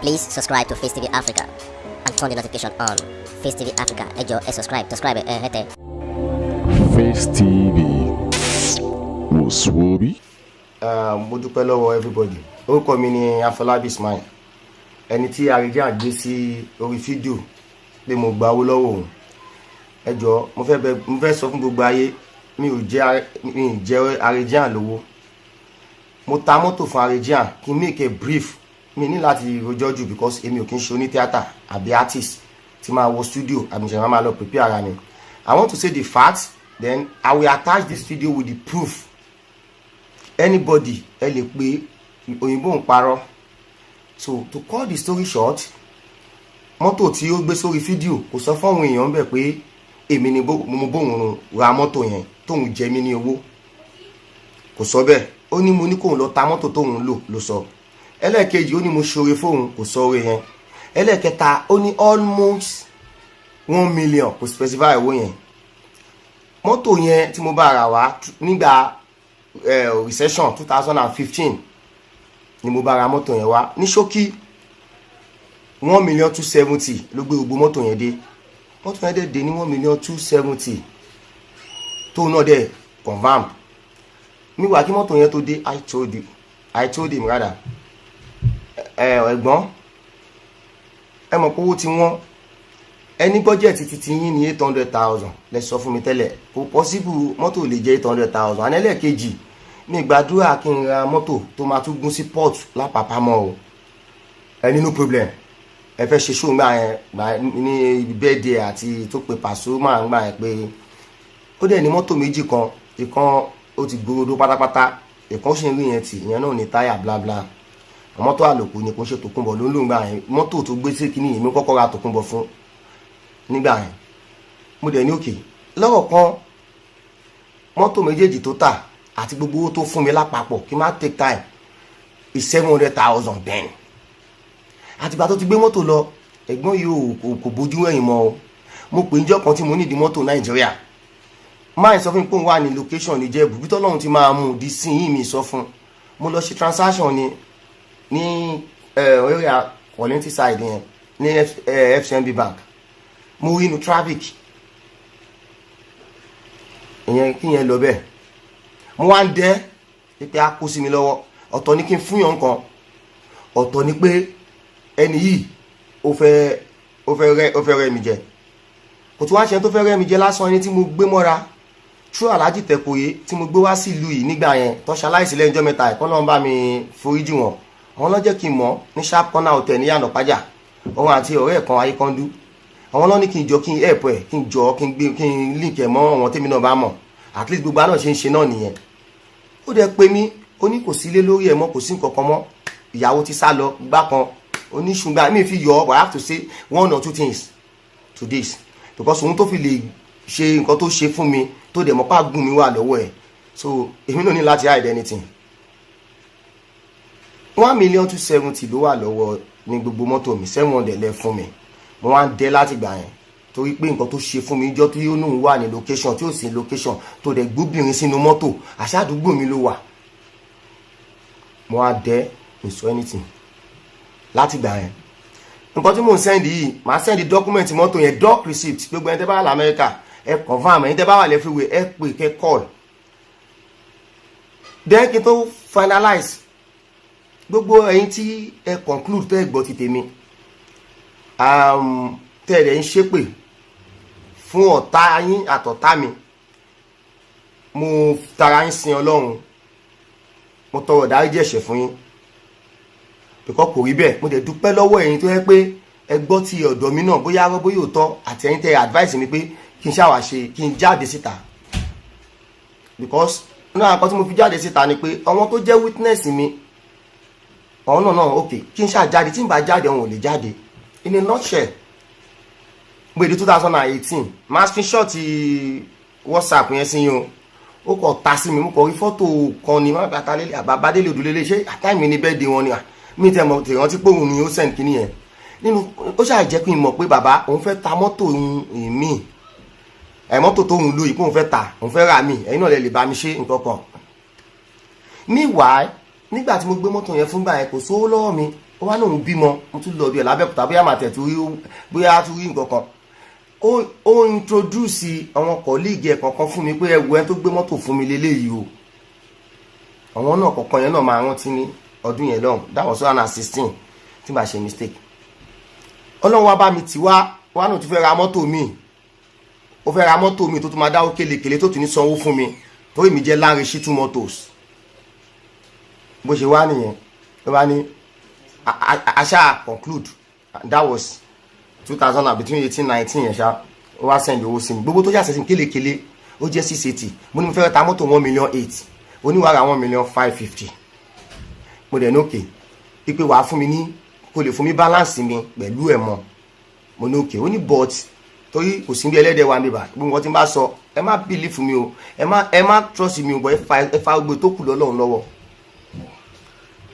Please subscribe to Face TV Africa and turn the notification on. Face TV Africa, ẹ jọ̀ọ́ subscribe, hete. Face TV was Swoby. Mo dúpẹ́ lọ́wọ́ everybody. Orúkọ mi ni Afọlábí Ismail. Ẹni tí Àrèjé àgbé sí orí fídíò pé mo gba owó lọ́wọ́ òun. Ẹ jọ̀ọ́ mo fẹ́ sọ fún gbogbo ayé mi ò jẹ Àrèjé àlówó. Mo ta mọ́tò fún Àrèjé kí n make a brief. Mi ní láti rojọ́ jù because èmi ò kí n ṣe oní theatre àbí artist tí máa wọ studio àbí ṣe máa lọ prepare ara mi. I want to say the facts, then I will attach this video with the proof. Anybody ẹ lè pé òyìnbó ń parọ́. So to cut the story short, mọ́tò tí ó gbé sórí fídíò kò sọ fún àwọn èèyàn bẹ̀ pé èmi ni mo bóun ra mọ́tò yẹn tóun jẹ mí ní owó. Kò sọ bẹ́ẹ̀. Ó ní mo ní kóun lọ ta mọ́tò tóun lò sọ. Ẹlẹ́ẹ̀kejì ó ní mo ṣoore fóun kò sọ oore yẹn. Ẹlẹ́ẹ̀kẹta ó ní almost 1 million kò specify owó yẹn. Mọ́tò yẹn tí mo bá ra wá nígbà recession 2015 ni mo bá ra mọ́tò yẹn wá. Ní ṣókí 1,270,000 ló gbé gbogbo mọ́tò yẹn dé. Mọ́tò yẹn dé ní 1,270,000 tó náà dẹ̀ confirm. Nígbà kí mọ́tò yẹn tó dé I told him rather ẹ̀gbọ́n ẹ mọ̀ pé owó tí wọ́n ẹni bọ́jẹ̀tì títí yín ní 800,000 lẹ sọ fún mi tẹ́lẹ̀ kò possible mọ́tò lè jẹ́ 800,000 anẹ́lẹ̀kejì mi gbàdúrà kí n ra mọ́tò tó máa tún gún sí port lápapámọ́ o ẹni no problem ẹ fẹ́ ṣe show gbà yẹn ní birthday àti tó pe pàṣọ máa ń gbà yẹn pé ó dẹ̀ ní mọ́tò méjì kan ìkan ó ti gbòòrò pátápátá ìkan ṣe ń rí yẹn tì ìyẹn náà ní táyà bla bla mọ́tò àlòkù ni kò ṣe tòkunbọ̀ ló ń lò gbà yẹn mọ́tò tó gbé sí kíní yìí mi kọ́kọ́ ra tòkunbọ̀ fún nígbà yẹn mo dẹ̀ ní òkè lọ́rọ̀ kan mọ́tò méjèèjì tó tà àti gbogbo owó tó fún mi lápapọ̀ kí n má take time is 700,000 then àtìgbà tó ti gbé mọ́tò lọ ẹ̀gbọ́n yìí kò bójú ẹ̀yìn mọ́ o mo pè níjọ́ kan tí mo nídìí mọ́tò Nàìjíríà máa sọ fún mi pé òun wà ní location ní Ìjẹ̀bú bí tọ́lọ́run ti máa mú di sí yìí mi sọ fún mo lọ ṣe transaction ní area Kollington side yẹn ní FCMB bank mo rí inú traffic ìyẹn kí yẹn lọ bẹ́ẹ̀ mo wá ń dẹ́ pé a kó sí mi lọ́wọ́ ọ̀tọ̀ ní kí n fún yàn kan ọ̀tọ̀ ní pé ẹni yìí ó fẹ́ rẹ́ mi jẹ kò tí wá ṣe tó fẹ́ rẹ́ mi jẹ lásán ẹni tí mo gbé mọ́ra true Alhaji Tẹ̀kọ̀yé tí mo gbé wá sí ìlú yìí nígbà yẹn tó ṣaláìsí lẹ́yìn ọjọ́ mẹ́ta ẹ̀kọ́ náà bá mi foríjì wọn àwọn ló jẹ́ kí n mọ̀ ní sharp corner hotel ní Yànà Pájà òun àti ọ̀rẹ́ kan Ayékọ́ndú àwọn ló ní kí n jọ kí n help ẹ̀ kí n jọ kí n link ẹ̀ mọ́ àwọn tèmi náà bá mọ̀ at least gbogbo àná ṣe ń ṣe náà nìyẹn ó dẹ̀ pé mi ó ní kò sí ilé lórí ẹ̀ mọ́ kò sí nǹkan kan mọ́ ìyàwó ti sá lọ gbá kan oníṣùgbà mi fi yọ but I have to say 1 or 2 things to this because òun tó fi lè ṣe nǹkan tó ṣe fún mi tó dẹ̀ mọ́ pàgùn mi wà lọ́wọ́ ẹ̀ so èmi náà ní láti hide anything 1,270,000 ló wà lọ́wọ́ ní gbogbo mọ́tò mi 700 lẹ fún mi mo wá ń dẹ́ láti gbà yẹn torí pé nǹkan tó ṣe fún mi jọ́ tí ó nù wà ní location tí ó sì location tó dẹ̀ gbóbìnrin sínú mọ́tò àṣàdúgbò mi ló wà mo wá dẹ́ ìsọ anything láti gbà yẹn nǹkan tí mò ń send yìí màá send document mọ́tò yẹn doc receipt gbogbo ẹni tẹ́ bá wà l'Amẹ́ríkà ẹ confirm ẹni tẹ́ bá wà lẹ́fíwé ẹ pè kẹ́ call then kí n tó finalize gbogbo ẹ̀yin tí ẹ conclude tẹ́ gbọ́ ti tèmi tẹ́ẹ̀rẹ̀ ń ṣépè fún ọ̀tá yín àtọ̀tá mi mo tara ń sin Ọlọ́run mo tọrọ dáríjì ẹ̀ṣẹ̀ fún yín because kò rí bẹ́ẹ̀ mo dẹ̀ dúpẹ́ lọ́wọ́ ẹ̀yin tó yẹ pé ẹ gbọ́ ti ọ̀dọ̀ mi náà bóyá arọ́ bóyá òótọ́ àti ẹ̀yin tẹ́ advice mi pé kí n ṣàwà ṣe kí n jáde síta because náà nǹkan tí mo fi jáde síta ni pé àwọn tó jẹ́ witness mi àwọn náà ok kí n ṣàjáde tí n bá jáde àwọn ò lè jáde in a nutshell mo èdè 2018 máa screenshot WhatsApp yẹn sí yín ó kọ̀ ta sí mi mo kọ̀ rí fọ́tò kan ní má bàtà lélẹ̀ àbábádélé òdúlélé ṣé àtàìmí ní birthday wọn ni mi tẹ̀ mọ̀ tèrántí pé òun ni ó send kíní yẹn nínú ó ṣáà jẹ́ pé n mọ̀ pé bàbá òun fẹ́ ta mọ́tò mi mọ́tò tó ń lò yìí pé òun fẹ́ ta òun fẹ́ rà mí ẹ̀yin náà lè bá mi ṣe nǹkan kan meanwhile nígbà tí mo gbé mọ́tò yẹn fúngbà yẹn kò sówó lọ́wọ́ mi ó wá lóun bímọ mo tún lọ bí ẹ̀ lábẹ́òkúta bóyá màá tẹ̀ tó rí bóyá tún rí nǹkan kan ó introduce àwọn colleague ẹ̀ kankan fún mi pé ẹwù ẹ tó gbé mọ́tò fún mi leléyìí o àwọn náà kọ̀ọ̀kan yẹn náà máa rántí ní ọdún yẹn lọ́hùn that was 2016 tí màá ṣe mistake ọlọ́run wá bá mi tì wá náà tún fẹ́ ra mọ́tò mi ó fẹ́ ra mọ́tò mi tó tún máa dáwó kélekèlé tó tún ní sanwó fún mi torí mi jẹ́ Lanre Shitu Motors bó ṣe wá nìyẹn ló bá ní aṣá conclude that was 2000 between 18-19 yẹn ṣá ó wá send owó sí mi gbogbo tó yà sẹ́sìn kélekèlé ó jẹ́ 680 mo ní mo fẹ́ ta mọ́tò 1,8 million oníwàrà 1,550,000 mo dẹ̀ ní òkè ipe wàá fún mi ní kò lè fún mi balance mi pẹ̀lú ẹ̀ mọ́ mo ní òkè ó ní but torí kò sí bí ẹlẹ́dẹ̀ wa níbà gbogbo nǹkan tí n bá sọ ẹ má believe mi o ẹ má trust mi o bọ̀ ẹ fa gbogbo tó kù lọ́lọ́run lọ́wọ́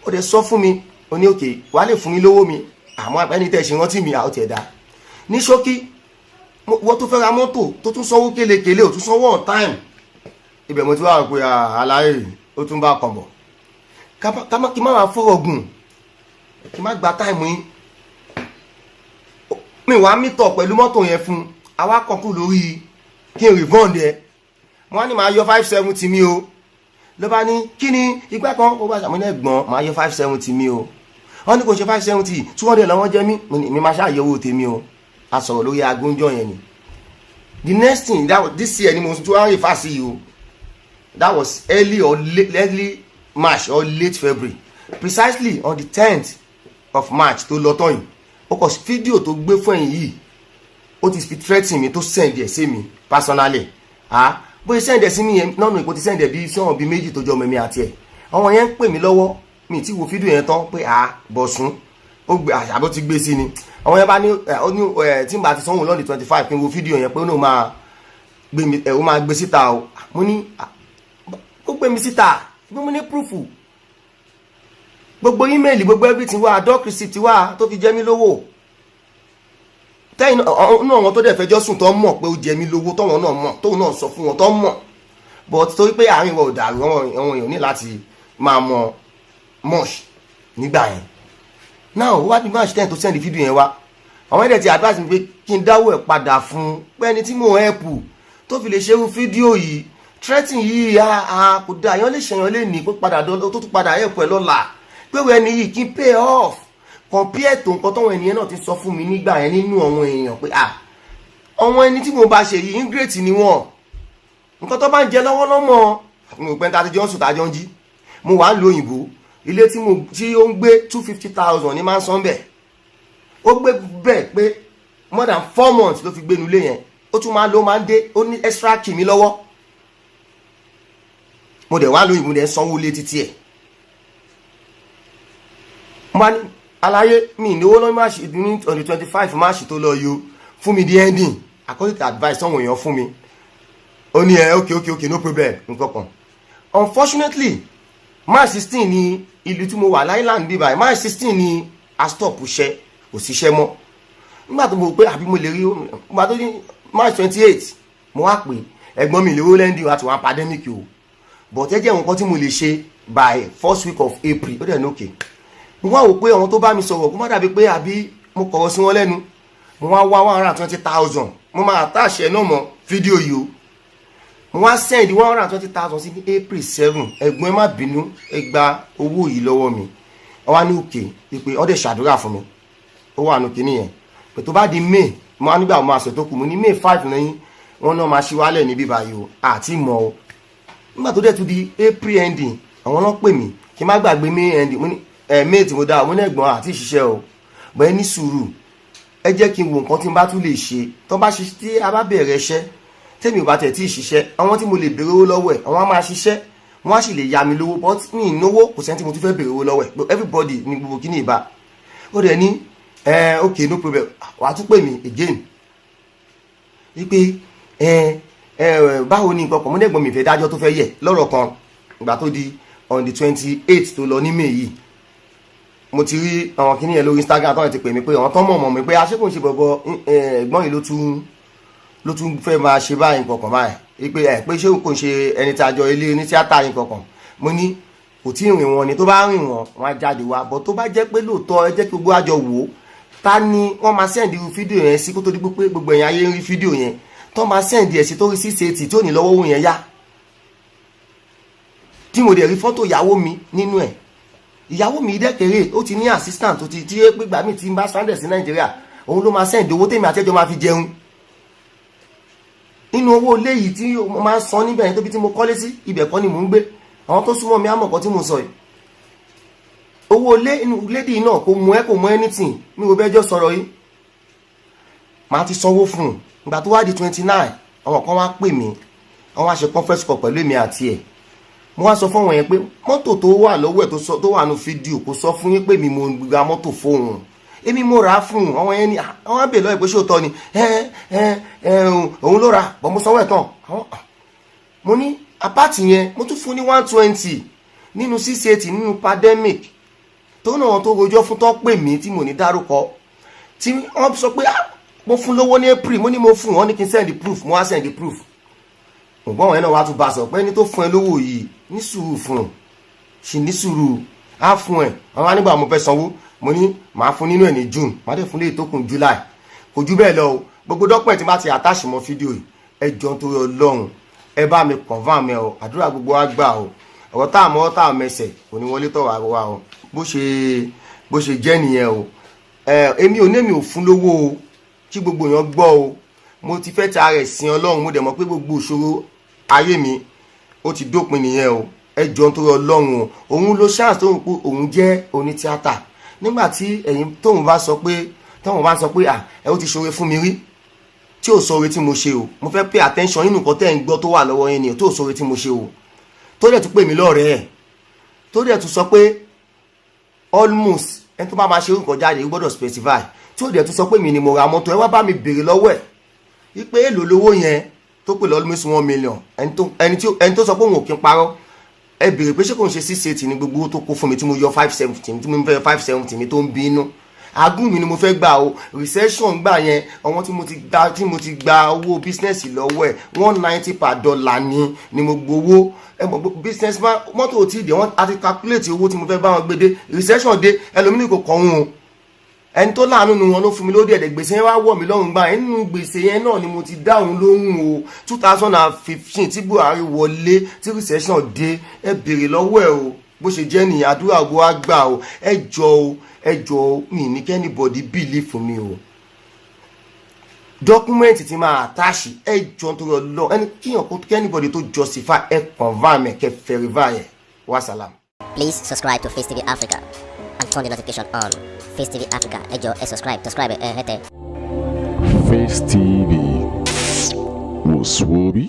ó dẹ̀ sọ fún mi ó ní òkè wàá lè fún mi lówó mi àmọ́ ẹni tẹ́ ṣe rántí mi àwọn tiẹ̀ dá ní ṣókí wọ́n tó fẹ́ ra mọ́tò tó tún sanwó kélekèlé ò tún sanwó on time ibẹ̀ mo ti wá pé àlàyé ó tún bá kàn bọ̀ kí má wàá fọ́rọ̀ gùn kí má gba táìmù yín mi wàá mítọ̀ pẹ̀lú mọ́tò yẹn fún àwa kọ̀ọ̀kú lórí kí n refund ẹ wọ́n ní máa yọ 570 mi o ló bá ní kí ni ìgbà kan ó bá ṣàmúlẹ̀ ẹ̀gbọ́n máa yọ 570 mi o wọ́n ní kò ṣe 570 200 lọ́wọ́ jẹ́ mi máa ṣàyẹ̀wò tèmi o a sọ̀rọ̀ lórí agúnjọ́ yẹn ni the next thing this year ni mo tún wá rí fásì yìí o that was early March or late February precisely on the 10th of March tó lọ tán yìí ó kọ fídíò tó gbé fún ẹ̀yìn yìí ó ti fi threaten mi tó send ẹ̀ sí mi personally bó ṣe send ẹ̀ sí mi yẹn nọ́nà ìpò ti send ẹ̀ bí sọ́wọ́n bí méjì tó jọ mẹ́mí àti ẹ̀ àwọn yẹn ń pè mí lọ́wọ́ mi ti wo fídíò yẹn tán pé Bọ̀sún ó gbé àṣàbọ̀ ti gbé sí ni àwọn yẹn bá ní tí n bá ti sanwó lọ́ọ̀dì 25 kí n wo fídíò yẹn pé ó máa gbé síta o mo ní ó gbé mi síta mo ní proof gbogbo email gbogbo everything wà doc receipt wà tó fi jẹ mí lówó tẹ́yìn náà wọn tó dẹ̀ fẹjọ́ sùn tó mọ̀ pé ó jẹ mí lówó tọ́wọ́n náà mọ̀ tóun náà sọ fún wọn tó mọ̀ but torí pé àárín wọn ò dàrú àwọn èèyàn ní láti máa mọ much nígbà yẹn now wá ní March 10 tó send video yẹn wá àwọn ẹ̀dẹ̀ ti advice mi pé kí n dáwọ́ ẹ̀ padà fún pé ẹni tí mò ń help tó fi lè ṣerú fídíò yìí threatening yìí kò dá èèyàn lè ṣèyàn lè ní kó padà tó tún padà help ẹ̀ lọ́la pé wọ́n ẹni yìí kí n pay off compare tó nǹkan tọ́wọ́ ènìyàn náà ti sọ fún mi nígbà yẹn nínú àwọn èèyàn pé àwọn ẹni tí mo bá ṣe yìí ingrate ni wọ́n nǹkan tó bá ń jẹ lọ́wọ́ lọ́mọ mo pẹ́ ta ti jọ ń sùn tá jọ ń jí mo wà ń lo òyìnbó ilé tí ó ń gbé 250,000 ní máa ń san bẹ́ẹ̀ ó gbé bẹ́ẹ̀ pé more than 4 months ló fi gbénu ilé yẹn ó tún máa ń dé ó ní extra kì mí lọ́wọ́ mo dẹ̀ wá lóyìnbó dẹ̀ sanwó lé títí ẹ̀ mo ní àlàyé mi ìnáwó lọ́wọ́ March ní on the 25 March tó lọ yọ fún mi di ending according to advice àwọn èèyàn fún mi ó ní okay no problem nǹkan kan unfortunately March 16 ni ìlú tí mo wà láìláńd bí báyìí March 16 ni a stop iṣẹ́ kò síṣẹ́ mọ́ nígbà tó mo pé àbí mo lè rí nígbà tó ní March 28 mo wá pé ẹ̀gbọ́n mi lè wó lẹ́ndì àti wọn pandemic o but ẹ jẹ́ nǹkan tí mo lè ṣe by first week of April ó dẹ̀ ní òkè mo wá wò pé àwọn tó bá mi sọ̀rọ̀ kó má dàbí pé àbí mo kọ̀rọ̀ sí wọn lẹ́nu mo wá wá 120,000 mo máa attach ẹ̀ náà mọ́ fídíò yìí o mo wá send 120,000 sí ní April 7 ẹ̀gbọ́n ẹ má bínú ẹ gba owó yìí lọ́wọ́ mi ó wá ní òkè pé ó dẹ̀ ṣàdúrà fún mi ó wà nùkì nìyẹn pé tó bá di May mo wá nígbà mo àṣẹ tó kù mo ní May 5 lẹ́yìn wọn náà máa ṣí wálẹ̀ ní bíbá yìí o àti mọ̀ o nígbà tó dẹ̀ tún di April ending àwọn náà pè mí kí n má gbàgbé May ending mo ní May tí mo dá mo ní ẹ̀gbọ́n àti ìṣiṣẹ́ o bọ́ ẹ ní sùúrù ẹ jẹ́ kí n wo nǹkan tí n bá tún lè ṣe tó bá ṣe tí a bá bẹ̀rẹ̀ iṣẹ́ tèmi ò bá tẹ̀ tí ìṣiṣẹ́ àwọn tí mo lè béèrè owó lọ́wọ́ ẹ̀ àwọn á máa ṣiṣẹ́ wọ́n á sì lè ya mi lówó but mi ìnáwó kò sẹ́ni tí mo tún fẹ́ béèrè owó lọ́wọ́ ẹ̀ everybody ní gbogbo kí ní ìbá ó dẹ̀ ní okay no problem wà á tún pè mí again wípé báwo ni nǹkan kan mo ní ẹ̀gbọ́n mi fẹ́ dájọ́ tó fẹ́ yẹ lọ́rọ̀ kan ìgbà tó di on the 28th tó lọ ní May yìí mo ti rí àwọn kìíní yẹn lórí Instagram tó ti pè mí pé àwọn tó mọ̀ mi pé aṣẹ́kùn ṣe bọ̀bọ̀ ẹ̀gbọ́n yìí ló tún fẹ́ máa ṣe báyìí nǹkan kan báyìí pé ṣé kò ń ṣe ẹni tí a jọ ilé ní tíátà yìí kankan mo ní kò tí ì rìn wọn ni, tó bá rìn wọn wọn á jáde wá. Bọ́ tó bá jẹ́ pé lóòótọ́ ẹ jẹ́ kí gbogbo àjọ wò ó, ta ni wọ́n máa sẹ́ǹdì fídíò yẹn sí kó tó di pé gbogbo ẹ̀yàn ayé ń rí fídíò yẹn tó máa sẹ́ǹdì ẹ̀ sí tó rí 680 tí ò ní lọ́wọ́ wò yẹn yá, tí mo dẹ̀ rí fọ́tò ìyàwó mi nínú ẹ̀. Ìyàwó mi dẹ́kẹ̀rẹ́ ó ti ní assistant tó ti tí é pé gbà mí ti ń bá stranded sí Nàìjíríà, òun ló máa sẹ́ǹdì owó tèmi àtẹ́jọ́ máa fi jẹun. Nínú owó ilé yìí tí mo máa ń san níbẹ̀ yẹn tóbi tí mo kọ́lé sí, ibẹ̀ kọ́ ni mò ń gbé. Àwọn tó súnmọ́ mi á mọ̀ kan tí mo sọ yìí. Owó ilé inú lédì náà kò mú anything, mi ò bẹ́jọ́ sọ̀rọ̀ yìí. Màá ti sanwó fún un. Ìgbà tó wá di 29, àwọn kan wá pè mí, àwọn wá ṣe conference call pẹ̀lú èmi àti ẹ̀. Mo wá sọ fún wọn yẹn pé mọ́tò tó wà lọ́wọ́ ẹ̀ tó wà nínú fídíò kò sọ fún yín pé mi mo gba mọ́tò fóun, èmi mo rà á fún un. Àwọn yẹn ni àwọn àbẹ̀ lọ́ọ̀ pé ṣé òótọ́ ni òun ló ra, bọ̀ mo sanwó ẹ̀ tán. Mo ní apáàtì yẹn mo tún fún ní 120 nínú 680 nínú pandemic tó náà tó rojọ́ fún tó pè mí tí mo ní dárúkọ, tí wọ́n sọ pé mo fún lówó ní April, mo ní mo fún wọn ní kí n send proof, mo wá send proof. Ògbọ́n wọn yẹn náà wá tún bá sọ pé ẹni tó fún ẹ lówó yìí ní sùúrù fún un, ṣì ní sùúrù á fún ẹ. Àwọn anígbà mo fẹ́ sanwó, mo ní màá fún nínú ẹ̀ ní June, màá dẹ̀ fún lè tó kún July, kò jù bẹ́ẹ̀ lọ o. Gbogbo dọ́pẹ́ tí bá ti attach mọ́ fídíò yìí, ẹ jọ̀ọ́ nítorí Ọlọ́run ẹ bá mi confirm ẹ o, àdúrà gbogbo wa gbà o. Ọ̀rọ̀ tá àmọ́ tá àmẹsẹ̀ kò ní wọlé tọ̀wà wa o, bó ṣe jẹ́ nìyẹn o. Èmi ò fún lówó o, kí gbogbo èèyàn gbọ́ o. Mo ti fẹ́ ta rẹ̀ sin Ọlọ́run, mo dẹ̀ mọ̀ pé gbogbo ìṣòro ayé mi ó ti dópin nìyẹn o. Ẹ jọ̀ọ́ nítorí Ọlọ́run o. Òun ló chance tóun pé òun jẹ́ oní tíátà. Nígbà tí ẹ̀yin tóun bá sọ pé ẹ ó ti ṣoore fún mi rí, tí ò sọ oore tí mo ṣe o. Mo fẹ́ pay attention nínú nǹkan tẹ́ ń gbọ́ tó wà lọ́wọ́ yín ni o, tó sọ oore tí mo ṣe o. Tó dẹ̀ tún pè mí lọ́rẹ̀ẹ́ ẹ̀, tó dẹ̀ tún sọ pé almost ẹni tó bá máa ṣe orúkọ jáde gbọ́dọ̀ specify, tí ó dẹ̀ tún sọ pé mi ni mo ra mọ́tò. Ẹ wá bá mi béèrè lọ́wọ́ ẹ̀ wípé èlò lówó yẹn tó pè almost 1 million. Ẹni tó sọ pé òun ò kí ń parọ́, ẹ béèrè pé ṣé kò ń ṣe 680 ní gbogbo tó kó fún mi tí mo yọ 570 tí mo fẹ́ 570 mi tó ń bínú. Agún mi ni mo fẹ́ gbà o. Recession gbà yẹn, àwọn tí mo ti gba owó business lọ́wọ́ ẹ̀ $190 per dollar ni mo gbowó. Ẹ mọ̀ business mọ́tò ò tí ì dé, wọ́n á ti calculate owó tí mo fẹ́ bá wọn gbé dé. Recession dé, ẹlòmínì kò kọ̀ wọn o. Ẹni tó láàánú nu wọn ló fún mi lóde ẹ̀dẹ̀, gbèsè yẹn wá wọ̀ mí lọ́rùn gbà. Nínú gbèsè yẹn náà ni mo ti dáhùn lóhùn o. 2015 tí Buhari wọlé, tí recession dé, ẹ béèrè lọ́wọ́ ẹ̀ o. Bó ṣe jẹ́ nìyẹn, àdúrà gbọ́ á gbà o. Ẹ jọ̀ọ́ mi ní kẹ́nìbọ̀dì believe fún mi o. Dọ́kúmẹ́ǹtì tí máa attach, ẹ jọ̀ọ́ nítorí Ọlọ́run, kẹ́nìbọ̀dì tó justify ẹ confirm ẹ kẹ́ verify ẹ. Wassalam. Please subscribe to Face TV Africa and turn the notification on. Face TV Africa, ẹ jọ̀ọ́ ẹ subscribe hete. Face TV was Swoby.